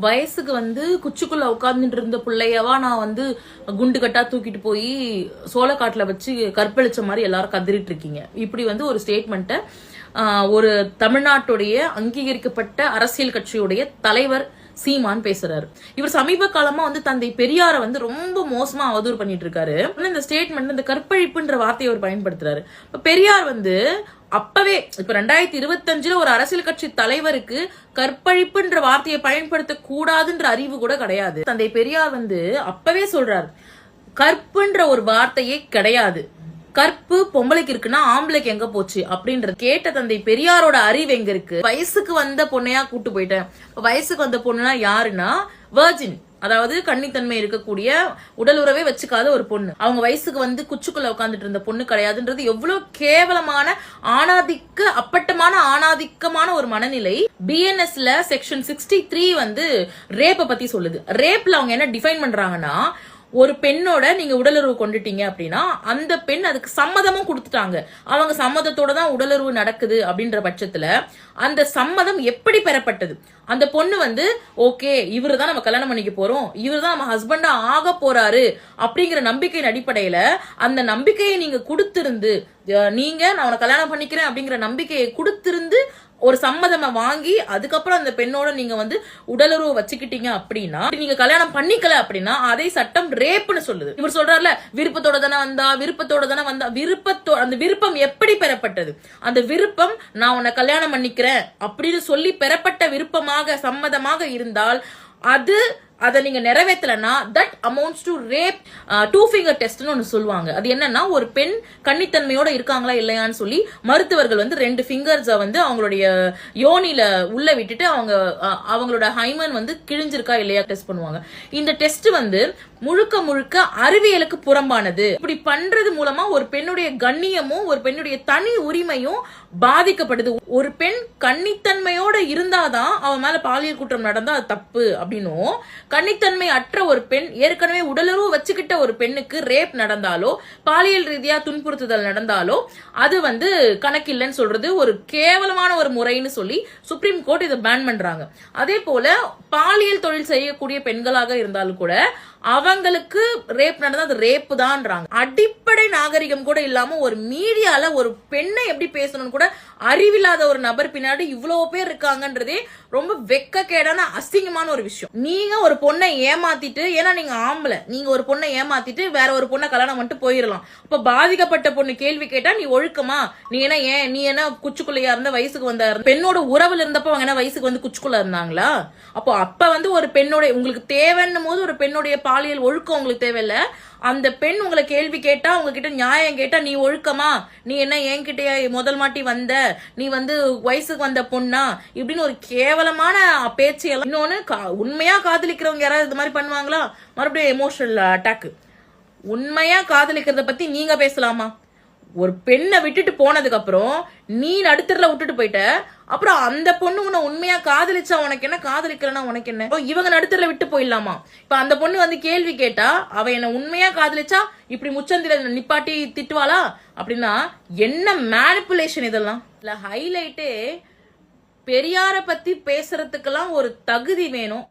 வயசுக்கு குச்சிக்குள்ள உட்கார்ந்துட்டு இருந்த பிள்ளையவா நான் குண்டு கட்டா தூக்கிட்டு போய் சோளக்காட்டுல வச்சு கற்பழிச்ச மாதிரி எல்லாரும் கதறிட்டு இருக்கீங்க. இப்படி ஒரு ஸ்டேட்மெண்ட்டை ஒரு தமிழ்நாட்டுடைய அங்கீகரிக்கப்பட்ட அரசியல் கட்சியுடைய தலைவர் சீமான் பேசுறாரு. இவர் சமீப காலமா தந்தை பெரியார ரொம்ப மோசமா அவதூறு பண்ணிட்டு இருக்காரு. இந்த ஸ்டேட்மெண்ட் இந்த கற்பழிப்புன்ற வார்த்தையை அவர் பயன்படுத்துறாரு. பெரியார் அப்பவே இப்ப 2025 ஒரு அரசியல் கட்சி தலைவருக்கு கற்பழிப்புன்ற வார்த்தையை பயன்படுத்த கூடாதுன்ற அறிவு கூட கிடையாது. தந்தை பெரியார் அப்பவே சொல்றாரு, கற்புன்ற ஒரு வார்த்தையே கிடையாது, கற்பு பொம்பளைக்கு இருக்குன்னா ஆம்பளைக்கு எங்க போச்சு அப்படின்றது கேட்ட தந்தை பெரியாரோட அறிவு எங்க இருக்கு? வயசுக்கு வந்த பொண்ணையா கூட்டு போயிட்டேன். வயசுக்கு வந்த பொண்ணுனா யாருன்னா வர்ஜின், அதாவது கன்னித்தன்மை இருக்கக்கூடிய உடல் உறவே வச்சுக்காத ஒரு பொண்ணு. அவங்க வயசுக்கு குச்சுக்குள்ள உட்காந்துட்டு இருந்த பொண்ணு கிடையாதுன்றது எவ்வளவு கேவலமான அப்பட்டமான ஆணாதிக்கமான ஒரு மனநிலை. பிஎன்எஸ்ல செக்ஷன் 63 ரேப்ப பத்தி சொல்லுது. ரேப்ல அவங்க என்ன டிஃபைன் பண்றாங்கன்னா, ஒரு பெண்ணோட நீங்க உடலுறவு கொண்டுட்டீங்க அப்படின்னா அந்த பெண் அதுக்கு சம்மதமும் கொடுத்துட்டாங்க, அவங்க சம்மதத்தோட தான் உடலுறவு நடக்குது அப்படின்ற பட்சத்துல அந்த சம்மதம் எப்படி பெறப்பட்டது? அந்த பொண்ணு ஓகே இவரு தான் நம்ம கல்யாணம் பண்ணிக்க போறோம், இவரு தான் நம்ம ஹஸ்பண்டா ஆக போறாரு அப்படிங்கிற நம்பிக்கையின் அடிப்படையில அந்த நம்பிக்கையை நீங்க கொடுத்திருந்து, நீங்க நான் உன கல்யாணம் பண்ணிக்கிறேன் அப்படிங்கிற நம்பிக்கையை கொடுத்திருந்து ஒரு சம்மதமா வாங்கி அதுக்கப்புறம் அந்த பெண்ணோட நீங்க உடலுறவு வச்சுக்கிட்டீங்க அப்படின்னா, நீங்க கல்யாணம் பண்ணிக்கல அப்படின்னா அதை சட்டம் ரேப்னு சொல்லுது. இவர் சொல்றாருல, விருப்பத்தோட தானே வந்தா, அந்த விருப்பம் எப்படி பெறப்பட்டது? அந்த விருப்பம் நான் உன்னை கல்யாணம் பண்ணிக்கிறேன் அப்படின்னு சொல்லி பெறப்பட்ட விருப்பமாக சம்மதமாக இருந்தால் அதை நீங்க நிறைவேற்றலன்னா that amounts to rape. 2 finger டெஸ்ட்னு ஒன்னு சொல்லுவாங்க. அது என்னன்னா, ஒரு பெண் கன்னித்தன்மையோட இருக்காங்களா இல்லையான்னு சொல்லி மருத்துவர்கள் 2 fingers அவங்களுடைய யோனில உள்ள விட்டுட்டு அவங்களோட ஹைமன் கிழிஞ்சிருக்கா இல்லையா டெஸ்ட் பண்ணுவாங்க. இந்த டெஸ்ட் முழுக்க முழுக்க அறிவியலுக்கு புறம்பானது. இப்படி பண்றது மூலமா ஒரு பெண்ணுடைய கண்ணியமும் ஒரு பெண்ணுடைய தனி உரிமையும் பாதிக்கப்படுது. ஒரு பெண் கன்னித்தன்மையோட இருந்தாதான் அவன் மேல பாலியல் குற்றம் நடந்தா அது தப்பு அப்படின்னும், கன்னித்தன்மை அற்ற ஒரு பெண் ஏற்கனவே உடலுறவு வச்சுக்கிட்ட ஒரு பெண்ணுக்கு ரேப் நடந்தாலோ பாலியல் ரீதியா துன்புறுத்துதல் நடந்தாலோ அது கணக்கில்லைன்னு சொல்றது ஒரு கேவலமான ஒரு முறைன்னு சொல்லி சுப்ரீம் கோர்ட் இதை பேன் பண்றாங்க. அதே போல பாலியல் தொழில் செய்யக்கூடிய பெண்களாக இருந்தாலும் கூட அவங்களுக்கு ரேப் நடந்தா அது ரேப்பு தான்றாங்க. அடிப்படை நாகரிகம் கூட இல்லாம ஒரு மீடியால ஒரு பெண்ணை எப்படி பேசணும்னு கூட அறிவில்லாத ஒரு நபர் பின்னாடி இவ்வளவு பேர் இருக்காங்கன்றதே ரொம்ப வெக்கக்கேடான அசிங்கமான ஒரு விஷயம். நீங்க ஒரு பொண்ணை ஏமாத்திட்டு, ஏன்னா நீங்க ஆம்பளை, நீங்க ஒரு பொண்ணை ஏமாத்திட்டு வேற ஒரு பொண்ணை கல்யாணம் பண்ணிட்டு போயிடலாம். அப்ப பாதிக்கப்பட்ட பொண்ணு கேள்வி கேட்டா நீ ஒழுக்கமா, நீ என்ன குச்சுக்குள்ளையா இருந்த, வயசுக்கு வந்த பெண்ணோட உறவுல இருந்தப்ப அவங்க என்ன வயசுக்கு குச்சுக்குள்ள இருந்தாங்களா? அப்ப ஒரு பெண்ணோட உங்களுக்கு தேவைன்னும் போது ஒரு பெண்ணுடைய பாலியல் ஒழுக்கம் உங்களுக்கு தேவையில்ல. அந்த பெண் உங்களை கேள்வி கேட்டா, உங்ககிட்ட நியாயம் கேட்டா நீ ஒழுக்கமா, நீ என்ன என்கிட்ட முதல் மாட்டி வந்த, நீ வயசுக்கு வந்த பொண்ணா இப்படின்னு ஒரு கேவலமான பேச்சு. இன்னொன்னு, உண்மையா காதலிக்கிறவங்க யாராவது இது மாதிரி பண்ணுவாங்களா? மறுபடியும் எமோஷனல் அட்டாக். உண்மையா காதலிக்கிறத பத்தி நீங்க பேசலாமா? ஒரு பெண்ணை விட்டுட்டு போனதுக்கு அப்புறம் நீ நடுத்தரில் விட்டுட்டு போயிட்ட, அப்புறம் அந்த பொண்ணு உன்னை உண்மையா காதலிச்சா உனக்கு என்ன, காதலிக்கலன்னா உனக்கு என்ன? இவங்க நடுத்தரில் விட்டு போயிடலாமா? இப்ப அந்த பொண்ணு கேள்வி கேட்டா, அவ என்ன உண்மையா காதலிச்சா இப்படி முச்சந்தில நிப்பாட்டி திட்டுவாளா? அப்படின்னா என்ன மேனிப்புலேஷன் இதெல்லாம்? இல்ல ஹைலைட்டே பெரியார பத்தி பேசுறதுக்கெல்லாம் ஒரு தகுதி வேணும்.